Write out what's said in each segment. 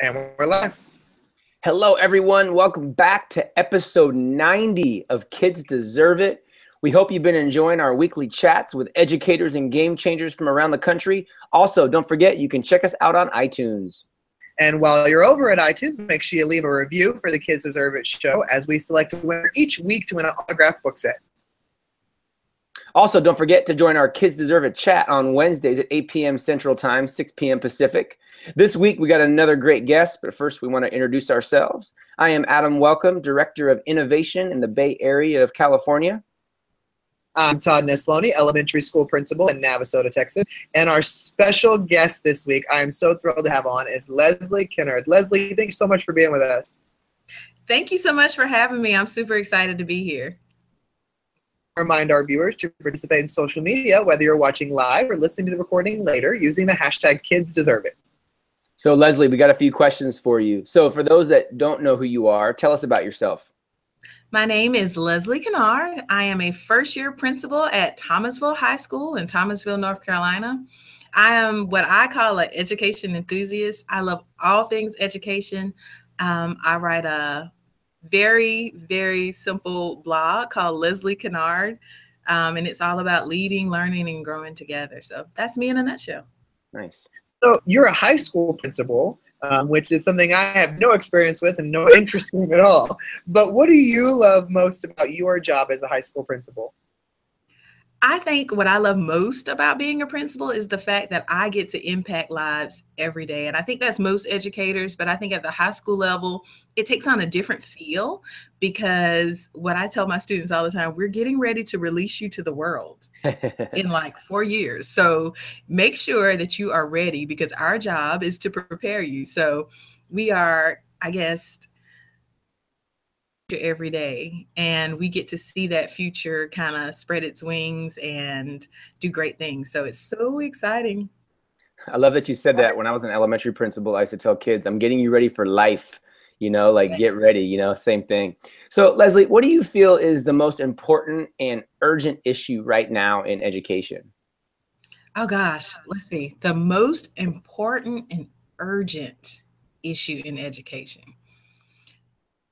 And we're live. Hello, everyone. Welcome back to episode 90 of Kids Deserve It. We hope you've been enjoying our weekly chats with educators and game changers from around the country. Also, don't forget, you can check us out on iTunes. And while you're over at iTunes, make sure you leave a review for the Kids Deserve It show as we select a winner each week to win an autographed book set. Also, don't forget to join our Kids Deserve It chat on Wednesdays at 8 p.m. Central Time, 6 p.m. Pacific. This week, we got another great guest, but first we want to introduce ourselves. I am Adam Welcome, Director of Innovation in the Bay Area of California. I'm Todd Nesloni, Elementary School Principal in Navasota, Texas. And our special guest this week, I am so thrilled to have on, is Leslie Kennard. Leslie, thank you so much for being with us. Thank you so much for having me. I'm super excited to be here. Remind our viewers to participate in social media, whether you're watching live or listening to the recording later, using the hashtag KidsDeserveIt. So Leslie, we got a few questions for you. So for those that don't know who you are, tell us about yourself. My name is Leslie Kennard. I am a first-year principal at Thomasville High School in Thomasville, North Carolina. I am what I call an education enthusiast. I love all things education. I write a very, very simple blog called Leslie Kennard, and it's all about leading, learning, and growing together. So that's me in a nutshell. Nice. So you're a high school principal, which is something I have no experience with and no interest in at all. But what do you love most about your job as a high school principal? I think what I love most about being a principal is the fact that I get to impact lives every day. And I think that's most educators, but I think at the high school level, it takes on a different feel because what I tell my students all the time, we're getting ready to release you to the world in like 4 years. So make sure that you are ready because our job is to prepare you. So we are, I guess, every day, and we get to see that future kind of spread its wings and do great things. So it's so exciting. I love that you said that. When I was an elementary principal, I used to tell kids, I'm getting you ready for life, like get ready, same thing. So Leslie, what do you feel is the most important and urgent issue right now in education? Oh gosh, let's see. The most important and urgent issue in education.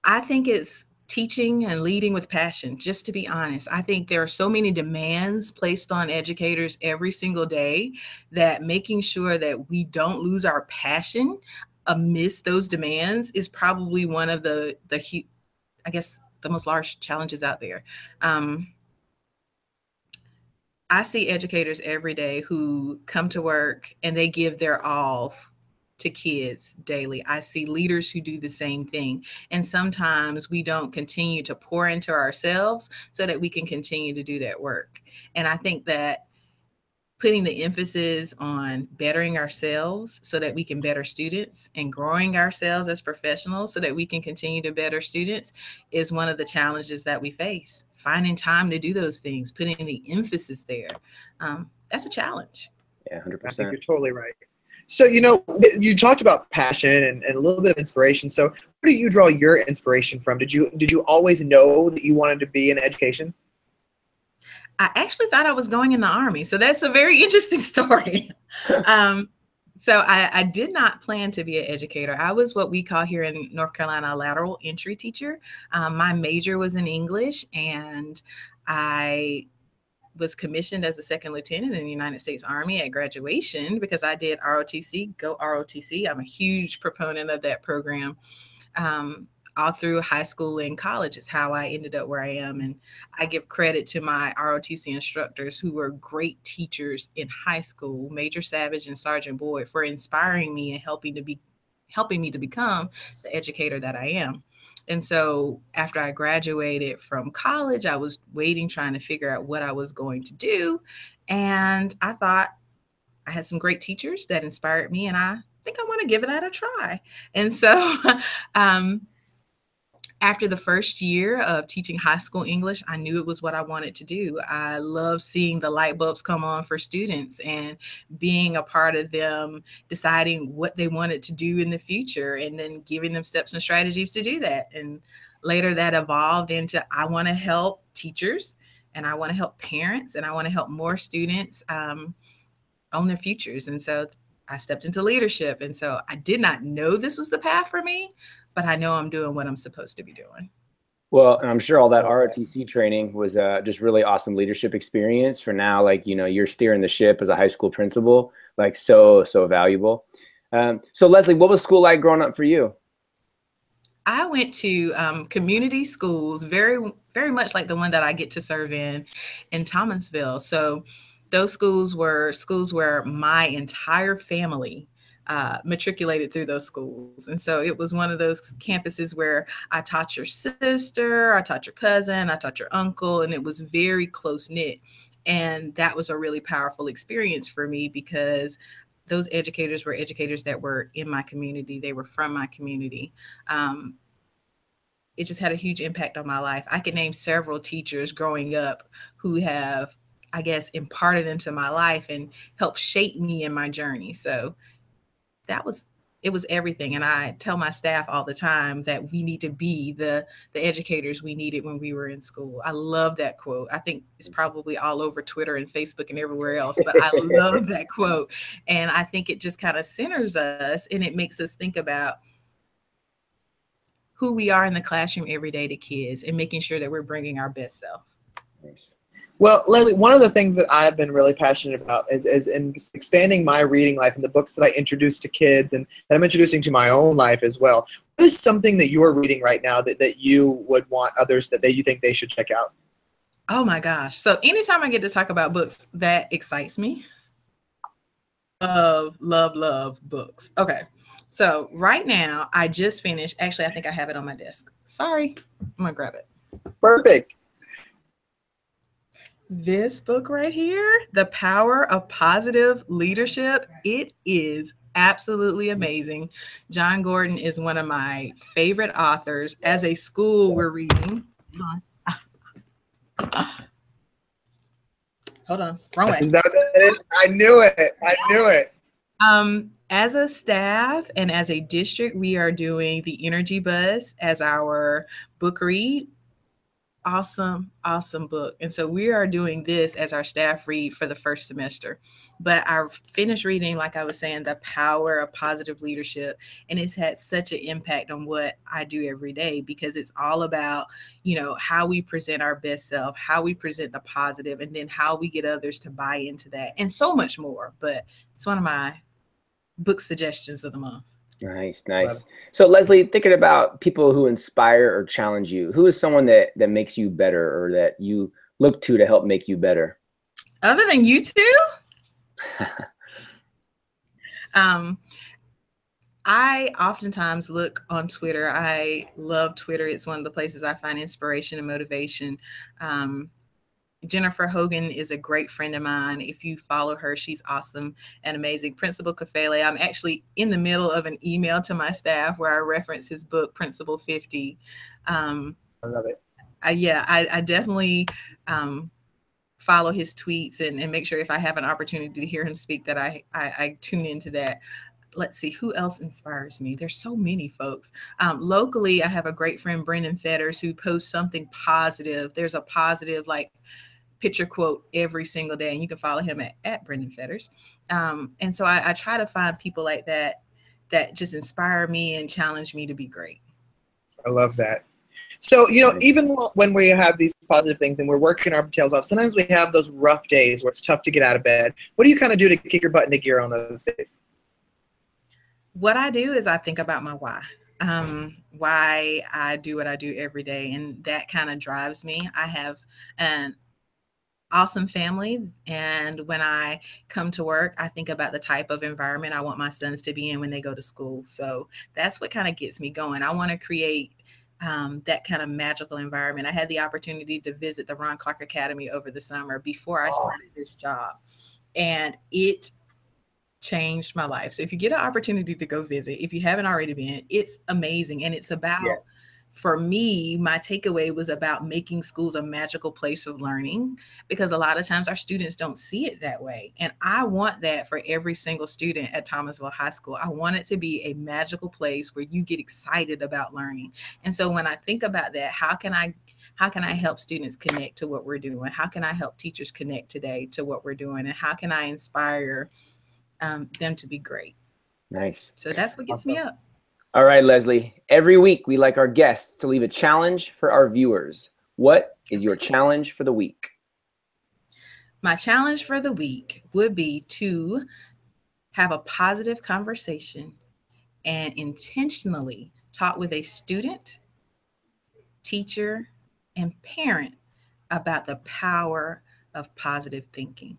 I think it's teaching and leading with passion, just to be honest. I think there are so many demands placed on educators every single day that making sure that we don't lose our passion amidst those demands is probably one of the I guess, the most large challenges out there. I see educators every day who come to work and they give their all to kids daily. I see leaders who do the same thing. And sometimes we don't continue to pour into ourselves so that we can continue to do that work. And I think that putting the emphasis on bettering ourselves so that we can better students and growing ourselves as professionals so that we can continue to better students is one of the challenges that we face. Finding time to do those things, putting the emphasis there, that's a challenge. Yeah, 100%. I think you're totally right. So, you talked about passion and a little bit of inspiration. So where do you draw your inspiration from? Did you always know that you wanted to be in education? I actually thought I was going in the Army. So that's a very interesting story. So I did not plan to be an educator. I was what we call here in North Carolina a lateral entry teacher. My major was in English, and I was commissioned as a second lieutenant in the United States Army at graduation because I did ROTC, go ROTC. I'm a huge proponent of that program. All through high school and college is how I ended up where I am. And I give credit to my ROTC instructors who were great teachers in high school, Major Savage and Sergeant Boyd, for inspiring me and helping me to become the educator that I am. And so after I graduated from college, I was trying to figure out what I was going to do. And I thought I had some great teachers that inspired me, and I think I want to give it a try. And so after the first year of teaching high school English, I knew it was what I wanted to do. I love seeing the light bulbs come on for students and being a part of them deciding what they wanted to do in the future and then giving them steps and strategies to do that. And later that evolved into I want to help teachers and I want to help parents and I want to help more students own their futures. And so I stepped into leadership. And so I did not know this was the path for me, but I know I'm doing what I'm supposed to be doing. Well, and I'm sure all that ROTC training was just really awesome leadership experience for now. Like, you know, you're steering the ship as a high school principal, like so valuable. So Leslie, what was school like growing up for you? I went to community schools, very, very much like the one that I get to serve in Thomasville. So those schools were schools where my entire family matriculated through those schools. And so it was one of those campuses where I taught your sister, I taught your cousin, I taught your uncle, and it was very close knit. And that was a really powerful experience for me because those educators were educators that were in my community. They were from my community. It just had a huge impact on my life. I could name several teachers growing up who have, I guess, imparted into my life and helped shape me in my journey. So it was everything. And I tell my staff all the time that we need to be the educators we needed when we were in school. I love that quote. I think it's probably all over Twitter and Facebook and everywhere else, but I love that quote. And I think it just kind of centers us and it makes us think about who we are in the classroom every day to kids and making sure that we're bringing our best self. Nice. Well, Leslie, one of the things that I've been really passionate about is in expanding my reading life and the books that I introduce to kids and that I'm introducing to my own life as well. What is something that you're reading right now that you would want others that you think they should check out? Oh my gosh. So anytime I get to talk about books, that excites me. Love books. Okay. So right now I just finished, actually, I think I have it on my desk. Sorry, I'm gonna grab it. Perfect. This book right here, The Power of Positive Leadership, it is absolutely amazing. John Gordon is one of my favorite authors. As a school, we're reading. Hold on, wrong way. Is that what that is? I knew it. As a staff and as a district, we are doing the Energy Buzz as our book read. Awesome book. And so we are doing this as our staff read for the first semester. But I finished reading, like I was saying, The Power of Positive Leadership. And it's had such an impact on what I do every day because it's all about, you know, how we present our best self, how we present the positive, and then how we get others to buy into that and so much more. But it's one of my book suggestions of the month. Nice. So Leslie, thinking about people who inspire or challenge you, who is someone that makes you better or that you look to help make you better? Other than you two? I oftentimes look on Twitter. I love Twitter. It's one of the places I find inspiration and motivation. Jennifer Hogan is a great friend of mine. If you follow her, she's awesome and amazing. Principal Kafele, I'm actually in the middle of an email to my staff where I reference his book, Principal 50. I love it. I definitely follow his tweets and make sure if I have an opportunity to hear him speak that I tune into that. Let's see, who else inspires me? There's so many folks. Locally, I have a great friend, Brendan Fetters, who posts something positive. There's a positive, like, picture quote every single day, and you can follow him at Brendan Fetters. And so I try to find people like that just inspire me and challenge me to be great. I love that. So, you know, even when we have these positive things and we're working our tails off, sometimes we have those rough days where it's tough to get out of bed. What do you kind of do to kick your butt into gear on those days? What I do is I think about my why I do what I do every day, and that kind of drives me. I have an awesome family, and when I come to work, I think about the type of environment I want my sons to be in when they go to school. So that's what kind of gets me going. I want to create that kind of magical environment. I had the opportunity to visit the Ron Clark Academy over the summer before I started this job, and it changed my life. So if you get an opportunity to go visit, if you haven't already been, it's amazing. And it's about, for me, my takeaway was about making schools a magical place of learning, because a lot of times our students don't see it that way. And I want that for every single student at Thomasville High School. I want it to be a magical place where you get excited about learning. And so when I think about that, how can I help students connect to what we're doing? How can I help teachers connect today to what we're doing? And how can I inspire them to be great. Nice. So that's what gets me up. All right, Leslie. Every week we like our guests to leave a challenge for our viewers. What is your challenge for the week? My challenge for the week would be to have a positive conversation and intentionally talk with a student, teacher, and parent about the power of positive thinking.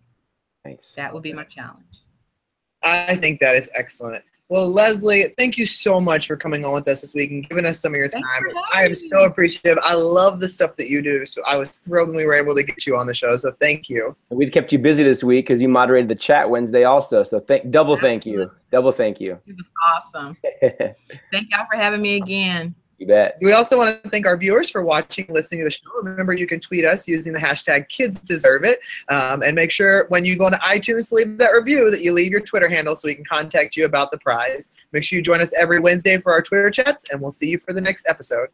Nice. That would be my challenge. I think that is excellent. Well, Leslie, thank you so much for coming on with us this week and giving us some of your time. I am so appreciative. I love the stuff that you do, so I was thrilled when we were able to get you on the show, so thank you. We've kept you busy this week because you moderated the chat Wednesday also, so double thank you. Double thank you. It was awesome. Thank y'all for having me again. You bet. We also want to thank our viewers for watching and listening to the show. Remember, you can tweet us using the hashtag KidsDeserveIt. And make sure when you go into iTunes to leave that review that you leave your Twitter handle so we can contact you about the prize. Make sure you join us every Wednesday for our Twitter chats, and we'll see you for the next episode.